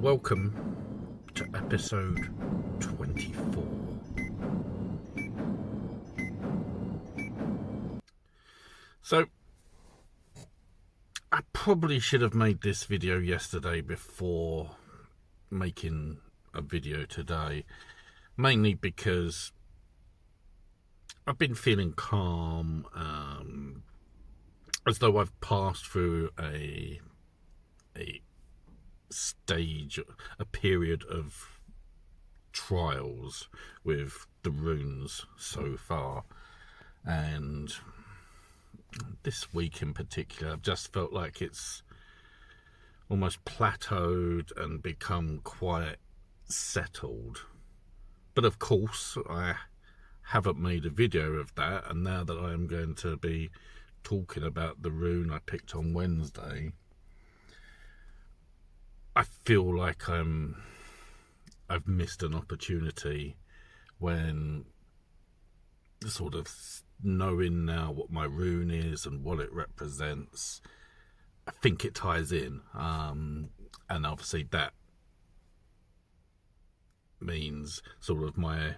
Welcome to episode 24. So, I probably should have made this video yesterday before making a video today, mainly because I've been feeling calm, as though I've passed through a stage, a period of trials with the runes so far, and this week in particular I've just felt like it's almost plateaued and become quite settled. But of course I haven't made a video of that, and now that I am going to be talking about the rune I picked on Wednesday, I feel like I've missed an opportunity when sort of knowing now what my rune is and what it represents. I think it ties in, and obviously that means sort of my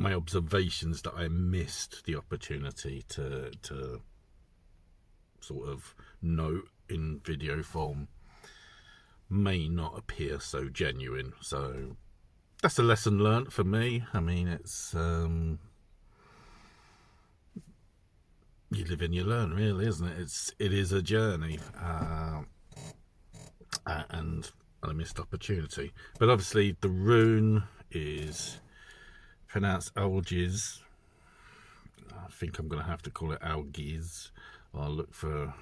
observations that I missed the opportunity to sort of note in video form may not appear so genuine. So that's a lesson learnt for me. I mean, it's you live and you learn, really, isn't it? It is a journey, and a missed opportunity. But obviously the rune is pronounced Algiz. I think I'm going to have to call it Algiz. I'll look for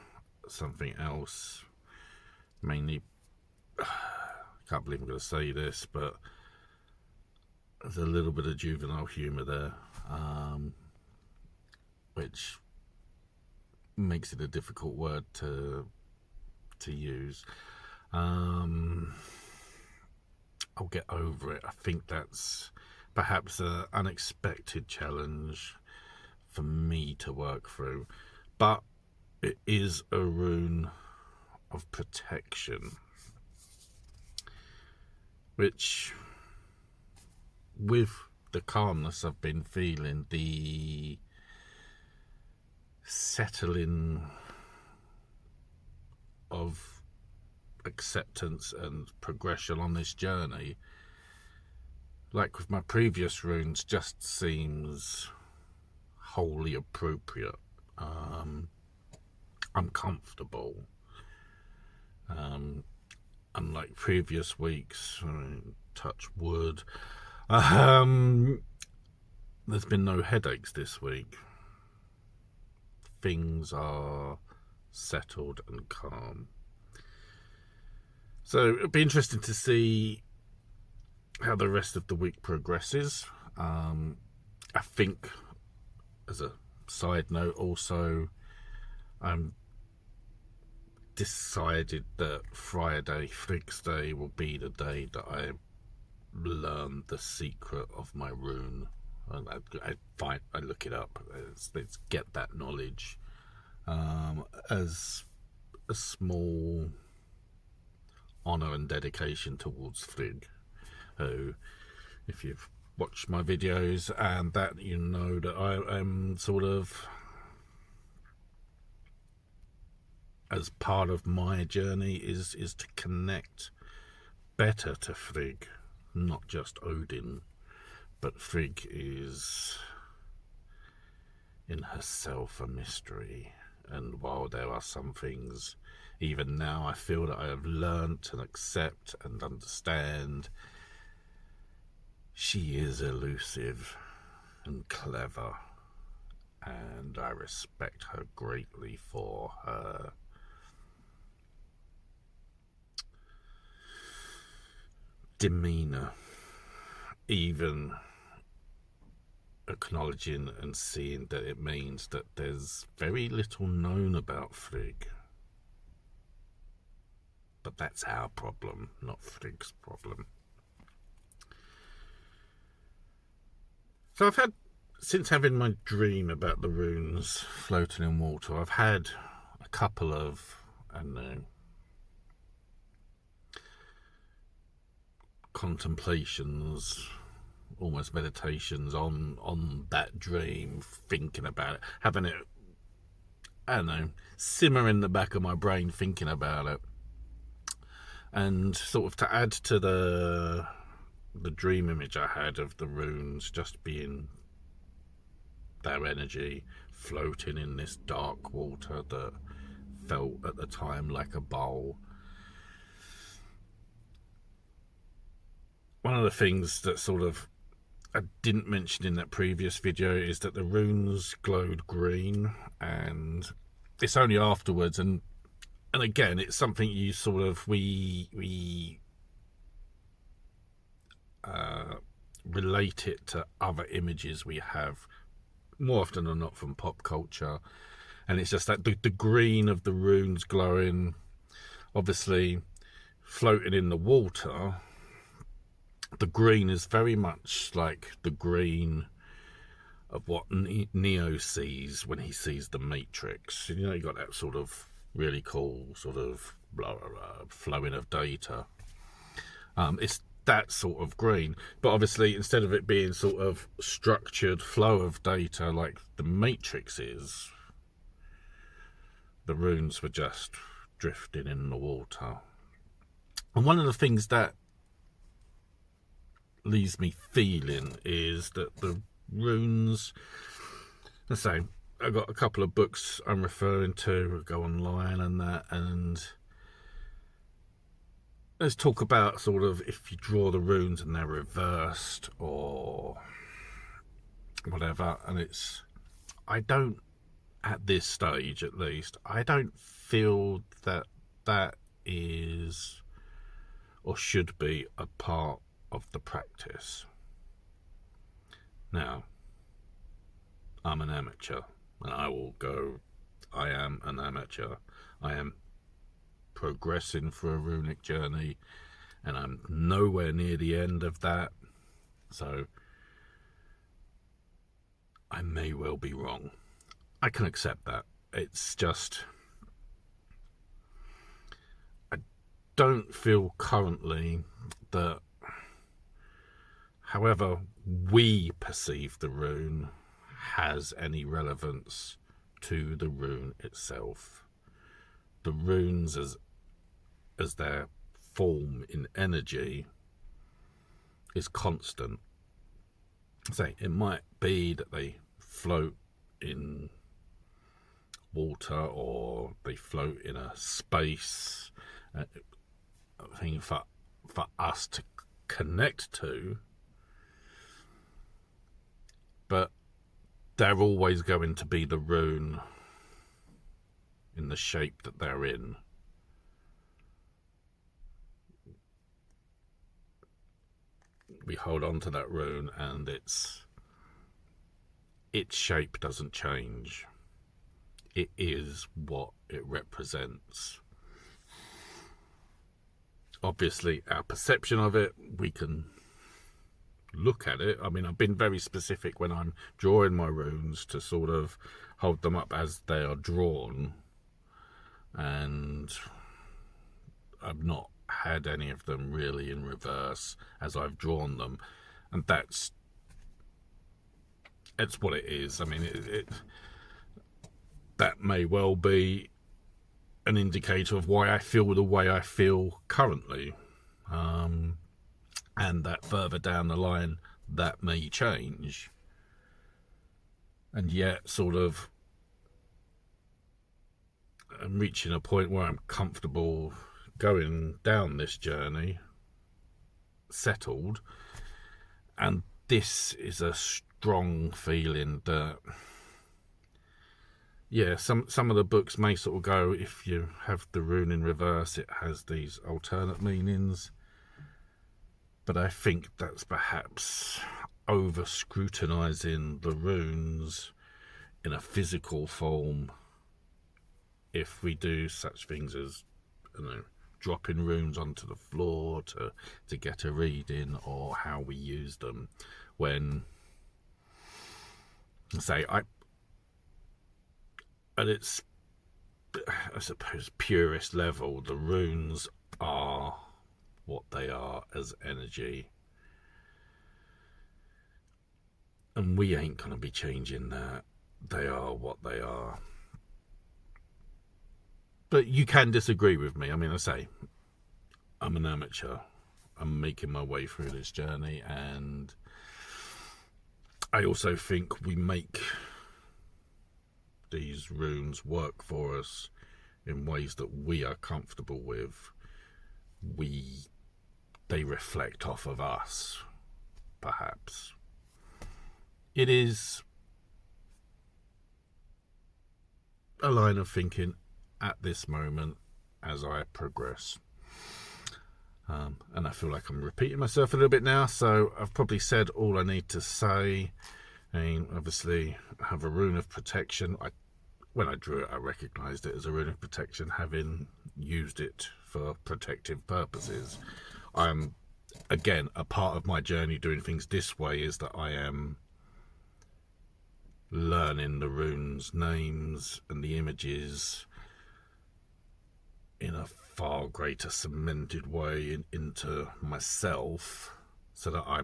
something else. Mainly, I can't believe I'm going to say this, but there's a little bit of juvenile humour there, which makes it a difficult word to use. I'll get over it. I think that's perhaps an unexpected challenge for me to work through, but it is a rune of protection, which, with the calmness I've been feeling, the settling of acceptance and progression on this journey, like with my previous runes, just seems wholly appropriate. I'm comfortable. Unlike previous weeks, touch wood, there's been no headaches this week. Things are settled and calm. So it'll be interesting to see how the rest of the week progresses. I think, as a side note, also I'm decided that Friday, Frig's Day, will be the day that I learn the secret of my rune. I look it up. Let's get that knowledge as a small honour and dedication towards Frig, who, if you've watched my videos and that, you know that I am sort of, as part of my journey, is to connect better to Frigg, not just Odin, but Frigg is in herself a mystery. And while there are some things, even now, I feel that I have learnt and accept and understand, she is elusive and clever, and I respect her greatly for her demeanour, even acknowledging and seeing that it means that there's very little known about Frigg. But that's our problem, not Frigg's problem. So I've had, since having my dream about the runes floating in water, I've had a couple of, I don't know, contemplations, almost meditations on that dream, thinking about it, having it, I don't know, simmer in the back of my brain, thinking about it. And sort of to add to the dream image I had of the runes just being their energy floating in this dark water that felt at the time like a bowl. One of the things that sort of I didn't mention in that previous video is that the runes glowed green, and it's only afterwards, and again, it's something you sort of we relate it to other images we have more often than not from pop culture, and it's just that the green of the runes glowing, obviously floating in the water. The green is very much like the green of what Neo sees when he sees the Matrix. You know, you got that sort of really cool sort of blah, blah, blah, flowing of data. It's that sort of green, but obviously instead of it being sort of structured flow of data like the Matrix is, the runes were just drifting in the water. And one of the things that leaves me feeling is that the runes, let's say I've got a couple of books I'm referring to, I go online and that, and let's talk about sort of if you draw the runes and they're reversed or whatever, and it's, I don't, at this stage at least, I don't feel that that is or should be a part of the practice. Now, I'm an amateur, and I will go, I am an amateur. I am progressing for a runic journey, and I'm nowhere near the end of that, so I may well be wrong. I can accept that. It's just, I don't feel currently that however we perceive the rune has any relevance to the rune itself. The runes as their form in energy is constant. Say it might be that they float in water or they float in a space, thing for us to connect to, but they're always going to be the rune in the shape that they're in. We hold on to that rune and its shape doesn't change. It is what it represents. Obviously, our perception of it, we can look at it. I mean, I've been very specific when I'm drawing my runes to sort of hold them up as they are drawn, and I've not had any of them really in reverse as I've drawn them, and it's what it is. I mean, that may well be an indicator of why I feel the way I feel currently, and that further down the line that may change. And yet sort of I'm reaching a point where I'm comfortable going down this journey, settled, and this is a strong feeling that, yeah, some of the books may sort of go, if you have the rune in reverse, it has these alternate meanings. But I think that's perhaps over scrutinizing the runes in a physical form. If we do such things as, you know, dropping runes onto the floor to get a reading, or how we use them, when, say, at its, I suppose, purest level, the runes are what they are as energy. And we ain't going to be changing that. They are what they are. But you can disagree with me. I mean, I say, I'm an amateur. I'm making my way through this journey, and I also think we make these runes work for us in ways that we are comfortable with. They reflect off of us, perhaps. It is a line of thinking at this moment as I progress. And I feel like I'm repeating myself a little bit now, so I've probably said all I need to say. And obviously, I have a rune of protection. When I drew it, I recognised it as a rune of protection, having used it for protective purposes. Again, a part of my journey doing things this way is that I am learning the runes' names and the images in a far greater cemented way into myself, so that I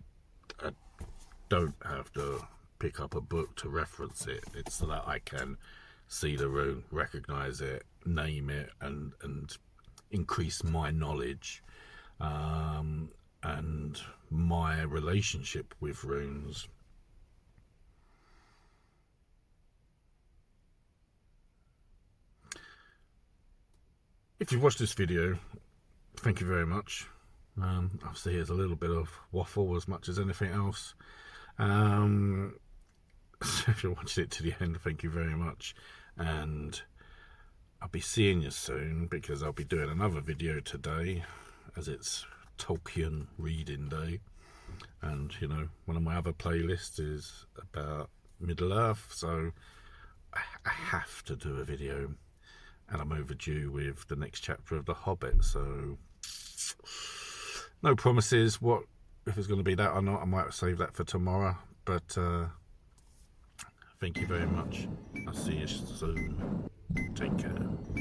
don't have to pick up a book to reference it. It's so that I can see the rune, recognise it, name it, and increase my knowledge and my relationship with runes. If you've watched this video, thank you very much. Obviously, here's a little bit of waffle as much as anything else. If you watched it to the end, thank you very much. And I'll be seeing you soon, because I'll be doing another video today, as it's Tolkien reading day. And, you know, one of my other playlists is about Middle-earth, so I have to do a video. And I'm overdue with the next chapter of The Hobbit, so no promises what if it's going to be that or not. I might save that for tomorrow, but thank you very much. I'll see you soon. Take care.